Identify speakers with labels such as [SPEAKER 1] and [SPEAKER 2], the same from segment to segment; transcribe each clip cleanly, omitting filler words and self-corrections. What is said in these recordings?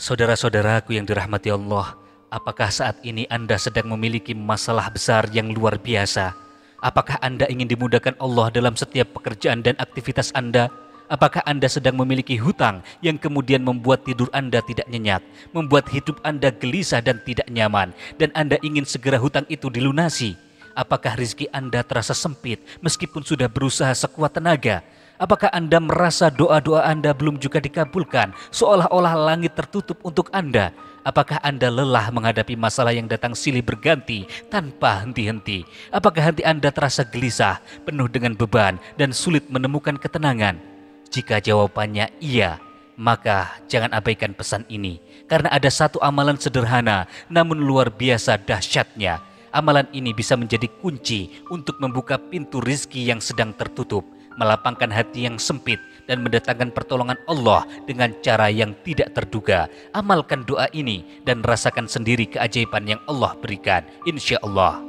[SPEAKER 1] Saudara-saudaraku yang dirahmati Allah, apakah saat ini Anda sedang memiliki masalah besar yang luar biasa? Apakah Anda ingin dimudahkan Allah dalam setiap pekerjaan dan aktivitas Anda? Apakah Anda sedang memiliki hutang yang kemudian membuat tidur Anda tidak nyenyak, membuat hidup Anda gelisah dan tidak nyaman, dan Anda ingin segera hutang itu dilunasi? Apakah rezeki Anda terasa sempit meskipun sudah berusaha sekuat tenaga? Apakah Anda merasa doa-doa Anda belum juga dikabulkan, seolah-olah langit tertutup untuk Anda? Apakah Anda lelah menghadapi masalah yang datang silih berganti tanpa henti-henti? Apakah hati Anda terasa gelisah, penuh dengan beban, dan sulit menemukan ketenangan? Jika jawabannya iya, maka jangan abaikan pesan ini, karena ada satu amalan sederhana namun luar biasa dahsyatnya. Amalan ini bisa menjadi kunci untuk membuka pintu rizki yang sedang tertutup, melapangkan hati yang sempit, dan mendatangkan pertolongan Allah dengan cara yang tidak terduga. Amalkan doa ini dan rasakan sendiri keajaiban yang Allah berikan, insya Allah.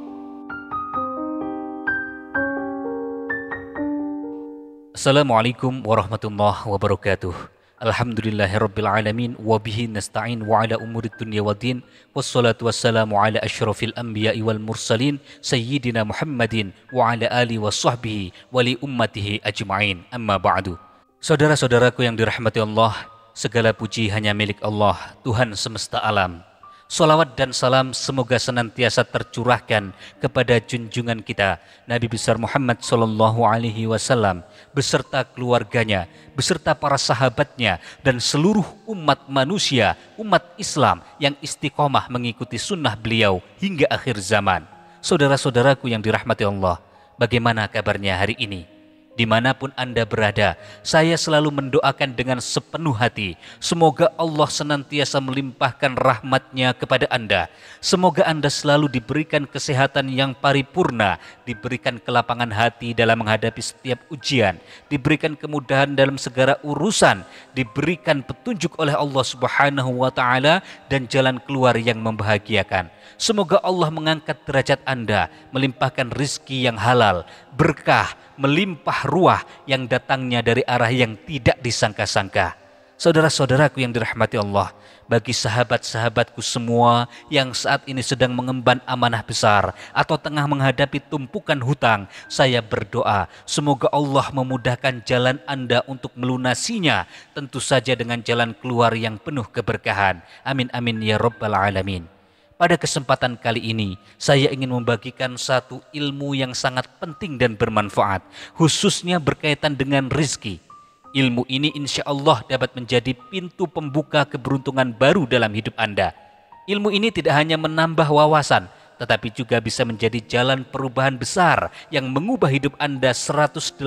[SPEAKER 1] Assalamualaikum warahmatullahi wabarakatuh. Alhamdulillahirrabbilalamin. Wabihi nasta'in wa ala umurid dunya wa din. Wassalatu wassalamu ala ashrafil anbiya'i wal mursalin Sayyidina Muhammadin wa ala alihi wa sahbihi wa li ummatihi ajma'in. Amma ba'du. Saudara-saudaraku yang dirahmati Allah, segala puji hanya milik Allah, Tuhan semesta alam. Salawat dan salam semoga senantiasa tercurahkan kepada junjungan kita Nabi besar Muhammad sallallahu alaihi wasallam beserta keluarganya, beserta para sahabatnya, dan seluruh umat manusia, umat Islam yang istiqomah mengikuti sunnah beliau hingga akhir zaman. Saudara-saudaraku yang dirahmati Allah, bagaimana kabarnya hari ini? Dimanapun Anda berada, saya selalu mendoakan dengan sepenuh hati. Semoga Allah senantiasa melimpahkan rahmat-Nya kepada Anda. Semoga Anda selalu diberikan kesehatan yang paripurna, diberikan kelapangan hati dalam menghadapi setiap ujian, diberikan kemudahan dalam segala urusan, diberikan petunjuk oleh Allah Subhanahu wa Ta'ala, dan jalan keluar yang membahagiakan. Semoga Allah mengangkat derajat Anda, melimpahkan rizki yang halal, berkah, melimpah ruah yang datangnya dari arah yang tidak disangka-sangka. Saudara-saudaraku yang dirahmati Allah, bagi sahabat-sahabatku semua yang saat ini sedang mengemban amanah besar atau tengah menghadapi tumpukan hutang, saya berdoa semoga Allah memudahkan jalan Anda untuk melunasinya, tentu saja dengan jalan keluar yang penuh keberkahan. Amin amin ya rabbal alamin. Pada kesempatan kali ini, saya ingin membagikan satu ilmu yang sangat penting dan bermanfaat, khususnya berkaitan dengan rizki. Ilmu ini insya Allah dapat menjadi pintu pembuka keberuntungan baru dalam hidup Anda. Ilmu ini tidak hanya menambah wawasan, tetapi juga bisa menjadi jalan perubahan besar yang mengubah hidup Anda 180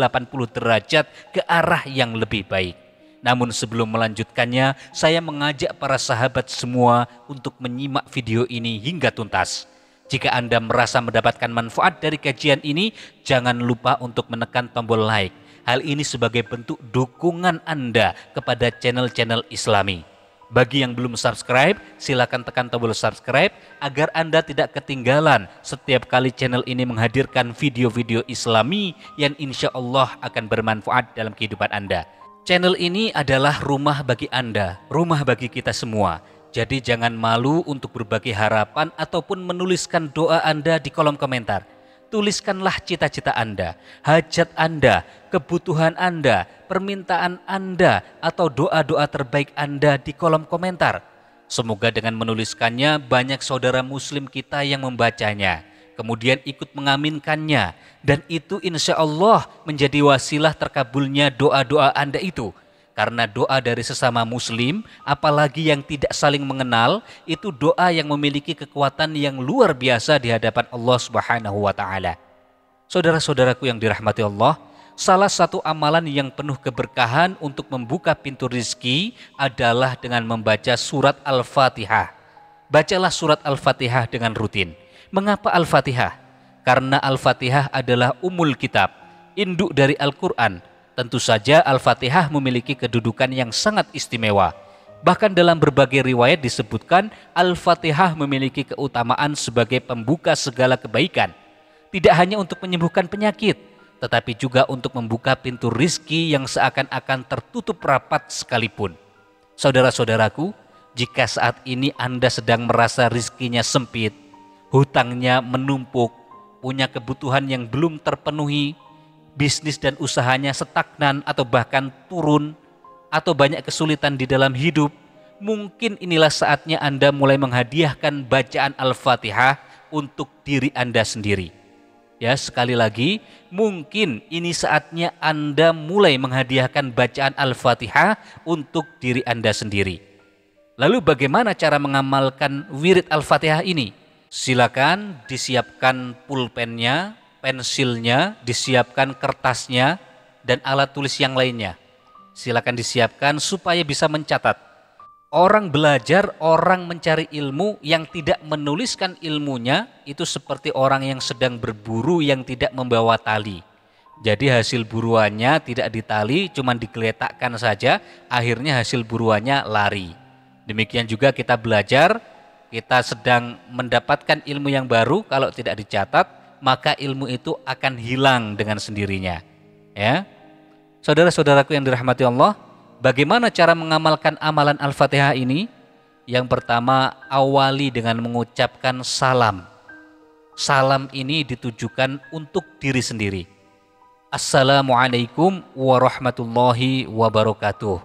[SPEAKER 1] derajat ke arah yang lebih baik. Namun sebelum melanjutkannya, saya mengajak para sahabat semua untuk menyimak video ini hingga tuntas. Jika Anda merasa mendapatkan manfaat dari kajian ini, jangan lupa untuk menekan tombol like. Hal ini sebagai bentuk dukungan Anda kepada channel-channel Islami. Bagi yang belum subscribe, silakan tekan tombol subscribe agar Anda tidak ketinggalan setiap kali channel ini menghadirkan video-video Islami yang insya Allah akan bermanfaat dalam kehidupan Anda. Channel ini adalah rumah bagi Anda, rumah bagi kita semua. Jadi jangan malu untuk berbagi harapan ataupun menuliskan doa Anda di kolom komentar. Tuliskanlah cita-cita Anda, hajat Anda, kebutuhan Anda, permintaan Anda, atau doa-doa terbaik Anda di kolom komentar. Semoga dengan menuliskannya banyak saudara muslim kita yang membacanya, kemudian ikut mengaminkannya, dan itu insya Allah menjadi wasilah terkabulnya doa-doa Anda itu. Karena doa dari sesama muslim, apalagi yang tidak saling mengenal, itu doa yang memiliki kekuatan yang luar biasa di hadapan Allah Subhanahu wa Ta'ala. Saudara-saudaraku yang dirahmati Allah, salah satu amalan yang penuh keberkahan untuk membuka pintu rizki adalah dengan membaca surat Al-Fatihah. Bacalah surat Al-Fatihah dengan rutin. Mengapa Al-Fatihah? Karena Al-Fatihah adalah umul kitab, induk dari Al-Quran. Tentu saja Al-Fatihah memiliki kedudukan yang sangat istimewa. Bahkan dalam berbagai riwayat disebutkan Al-Fatihah memiliki keutamaan sebagai pembuka segala kebaikan. Tidak hanya untuk menyembuhkan penyakit, tetapi juga untuk membuka pintu rizki yang seakan-akan tertutup rapat sekalipun. Saudara-saudaraku, Jika saat ini Anda sedang merasa rizkinya sempit, hutangnya menumpuk, punya kebutuhan yang belum terpenuhi, bisnis dan usahanya stagnan atau bahkan turun, atau banyak kesulitan di dalam hidup, mungkin inilah saatnya Anda mulai menghadiahkan bacaan Al-Fatihah untuk diri Anda sendiri. Ya, sekali lagi, mungkin ini saatnya Anda mulai menghadiahkan bacaan Al-Fatihah untuk diri Anda sendiri. Lalu bagaimana cara mengamalkan wirid Al-Fatihah ini? Silakan disiapkan pulpennya, pensilnya, disiapkan kertasnya, dan alat tulis yang lainnya. Silakan disiapkan supaya bisa mencatat. Orang belajar, orang mencari ilmu yang tidak menuliskan ilmunya itu seperti orang yang sedang berburu yang tidak membawa tali. Jadi hasil buruannya tidak ditali, cuma digeletakkan saja, akhirnya hasil buruannya lari. Demikian juga kita belajar, kita sedang mendapatkan ilmu yang baru, kalau tidak dicatat, maka ilmu itu akan hilang dengan sendirinya. Ya, saudara-saudaraku yang dirahmati Allah, bagaimana cara mengamalkan amalan Al-Fatihah ini? Yang pertama, awali dengan mengucapkan salam. Salam ini ditujukan untuk diri sendiri. Assalamualaikum warahmatullahi wabarakatuh.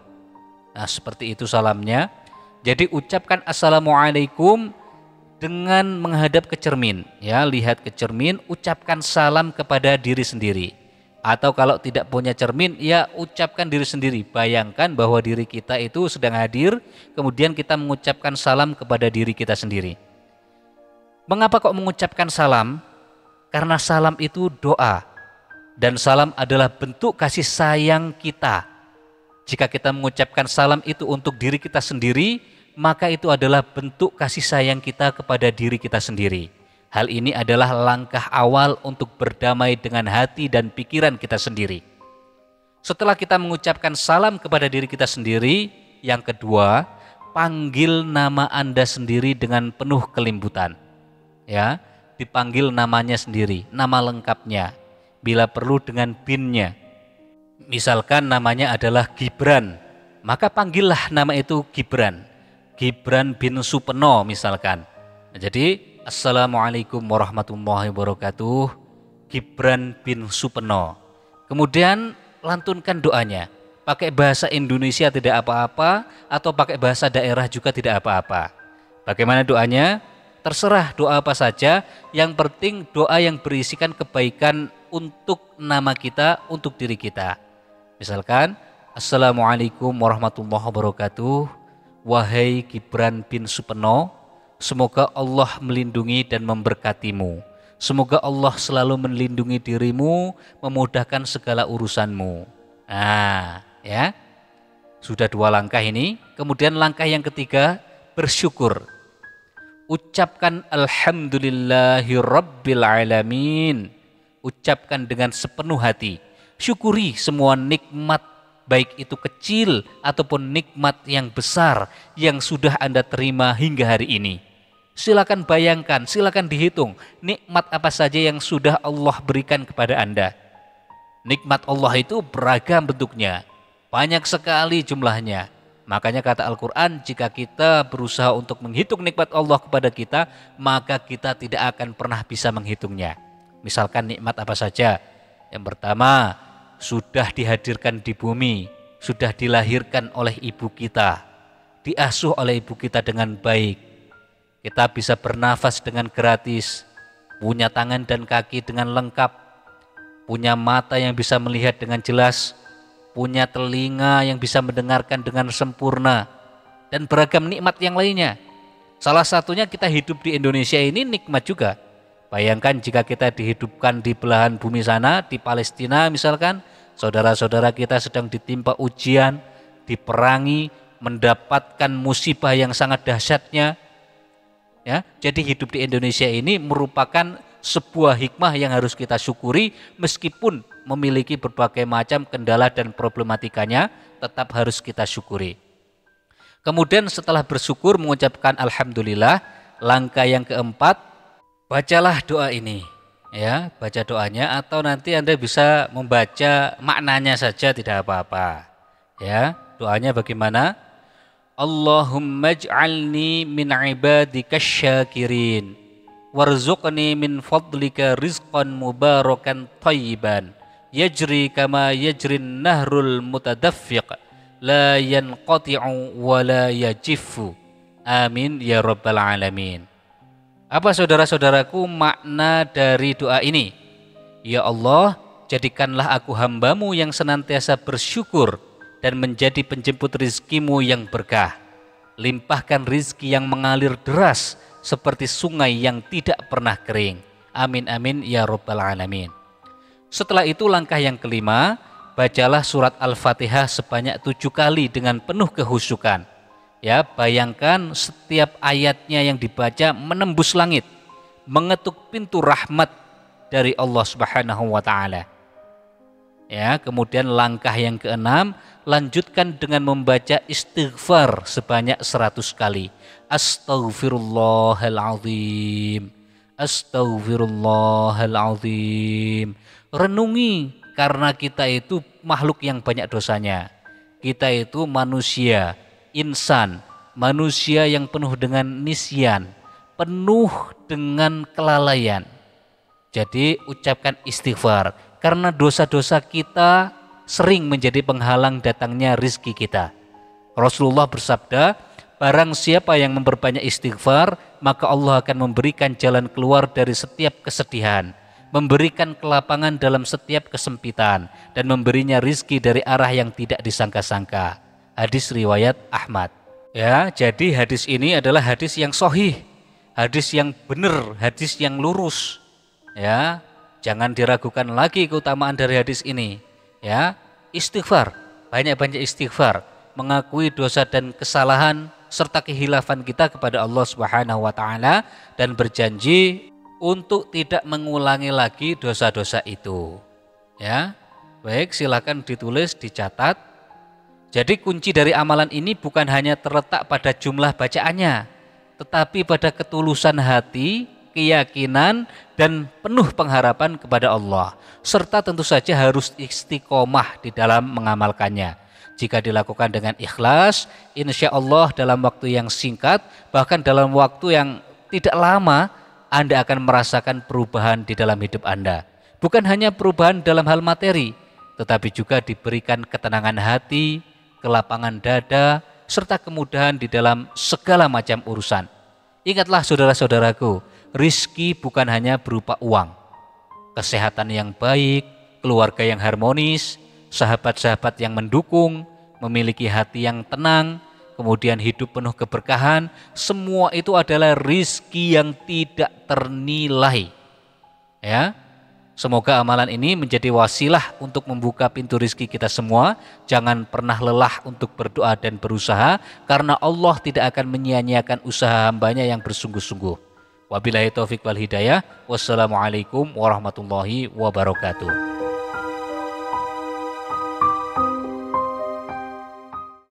[SPEAKER 1] Nah, seperti itu salamnya. Jadi ucapkan Assalamualaikum dengan menghadap ke cermin. Ya, lihat ke cermin, ucapkan salam kepada diri sendiri. Atau kalau tidak punya cermin, ya ucapkan diri sendiri. Bayangkan bahwa diri kita itu sedang hadir, kemudian kita mengucapkan salam kepada diri kita sendiri. Mengapa kok mengucapkan salam? Karena salam itu doa. Dan salam adalah bentuk kasih sayang kita. Jika kita mengucapkan salam itu untuk diri kita sendiri, maka itu adalah bentuk kasih sayang kita kepada diri kita sendiri. Hal ini adalah langkah awal untuk berdamai dengan hati dan pikiran kita sendiri. Setelah kita mengucapkan salam kepada diri kita sendiri, yang kedua, panggil nama Anda sendiri dengan penuh kelembutan. Ya, dipanggil namanya sendiri, nama lengkapnya. Bila perlu dengan binnya. Misalkan namanya adalah Gibran, maka panggillah nama itu Gibran. Gibran bin Supeno misalkan. Jadi Assalamualaikum warahmatullahi wabarakatuh, Gibran bin Supeno. Kemudian lantunkan doanya. Pakai bahasa Indonesia tidak apa-apa, atau pakai bahasa daerah juga tidak apa-apa. Bagaimana doanya? Terserah doa apa saja, yang penting doa yang berisikan kebaikan untuk nama kita, untuk diri kita. Misalkan, Assalamualaikum warahmatullahi wabarakatuh, wahai Gibran bin Supeno, semoga Allah melindungi dan memberkatimu. Semoga Allah selalu melindungi dirimu, memudahkan segala urusanmu. Nah, ya. Sudah dua langkah ini. Kemudian langkah yang ketiga, bersyukur. Ucapkan Alhamdulillahi Rabbil Alamin. Ucapkan dengan sepenuh hati. Syukuri semua nikmat, baik itu kecil ataupun nikmat yang besar yang sudah Anda terima hingga hari ini. Silakan bayangkan, silakan dihitung nikmat apa saja yang sudah Allah berikan kepada Anda. Nikmat Allah itu beragam bentuknya, banyak sekali jumlahnya. Makanya kata Al-Quran, jika kita berusaha untuk menghitung nikmat Allah kepada kita, maka kita tidak akan pernah bisa menghitungnya. Misalkan nikmat apa saja? Yang pertama, sudah dihadirkan di bumi, sudah dilahirkan oleh ibu kita, diasuh oleh ibu kita dengan baik. Kita bisa bernafas dengan gratis, punya tangan dan kaki dengan lengkap, punya mata yang bisa melihat dengan jelas, punya telinga yang bisa mendengarkan dengan sempurna, dan beragam nikmat yang lainnya. Salah satunya kita hidup di Indonesia ini nikmat juga. Bayangkan jika kita dihidupkan di belahan bumi sana, di Palestina misalkan, saudara-saudara kita sedang ditimpa ujian, diperangi, mendapatkan musibah yang sangat dahsyatnya. Ya, jadi hidup di Indonesia ini merupakan sebuah hikmah yang harus kita syukuri, meskipun memiliki berbagai macam kendala dan problematikanya, tetap harus kita syukuri. Kemudian setelah bersyukur mengucapkan Alhamdulillah, langkah yang keempat, bacalah doa ini. Ya, baca doanya, atau nanti Anda bisa membaca maknanya saja tidak apa-apa. Ya, doanya bagaimana? Allahumma ij'alni min ibadika syakirin warzuqni min fadlika rizqan mubarakan thayyiban yajri kama yajrin nahrul mutadaffiq la yanqati'u wa la yajifu. Amin ya rabbal alamin. Apa saudara-saudaraku makna dari doa ini? Ya Allah, jadikanlah aku hambamu yang senantiasa bersyukur dan menjadi penjemput rizkimu yang berkah. Limpahkan rizki yang mengalir deras seperti sungai yang tidak pernah kering. Amin amin ya rabbal alamin. Setelah itu langkah yang kelima, bacalah surat Al-Fatihah sebanyak 7 kali dengan penuh kehusukan. Ya, bayangkan setiap ayatnya yang dibaca menembus langit, mengetuk pintu rahmat dari Allah Subhanahu wa taala. Ya, kemudian langkah yang keenam, lanjutkan dengan membaca istighfar sebanyak 100 kali. Astaghfirullahaladzim, astaghfirullahaladzim. Renungi, karena kita itu makhluk yang banyak dosanya. Kita itu manusia, insan, manusia yang penuh dengan nisyan, penuh dengan kelalaian. Jadi ucapkan istighfar, karena dosa-dosa kita sering menjadi penghalang datangnya rizki kita. Rasulullah bersabda, barang siapa yang memperbanyak istighfar, maka Allah akan memberikan jalan keluar dari setiap kesedihan, memberikan kelapangan dalam setiap kesempitan, dan memberinya rizki dari arah yang tidak disangka-sangka. Hadis riwayat Ahmad. Ya, jadi hadis ini adalah hadis yang sahih, hadis yang benar, hadis yang lurus. Ya, jangan diragukan lagi keutamaan dari hadis ini. Ya, istighfar, banyak-banyak istighfar, mengakui dosa dan kesalahan serta kehilafan kita kepada Allah Subhanahu wa taala dan berjanji untuk tidak mengulangi lagi dosa-dosa itu. Ya. Baik, silakan ditulis, dicatat. Jadi kunci dari amalan ini bukan hanya terletak pada jumlah bacaannya, tetapi pada ketulusan hati, keyakinan, dan penuh pengharapan kepada Allah. Serta tentu saja harus istiqomah di dalam mengamalkannya. Jika dilakukan dengan ikhlas, insya Allah dalam waktu yang singkat, bahkan dalam waktu yang tidak lama, Anda akan merasakan perubahan di dalam hidup Anda. Bukan hanya perubahan dalam hal materi, tetapi juga diberikan ketenangan hati, kelapangan dada, serta kemudahan di dalam segala macam urusan. Ingatlah saudara-saudaraku, rizki bukan hanya berupa uang, kesehatan yang baik, keluarga yang harmonis, sahabat-sahabat yang mendukung, memiliki hati yang tenang, kemudian hidup penuh keberkahan. Semua itu adalah rizki yang tidak ternilai. Ya, semoga amalan ini menjadi wasilah untuk membuka pintu rizki kita semua. Jangan pernah lelah untuk berdoa dan berusaha, karena Allah tidak akan menyia-nyiakan usaha hambanya yang bersungguh-sungguh. Wabillahi taufiq wal hidayah. Wassalamualaikum warahmatullahi wabarakatuh.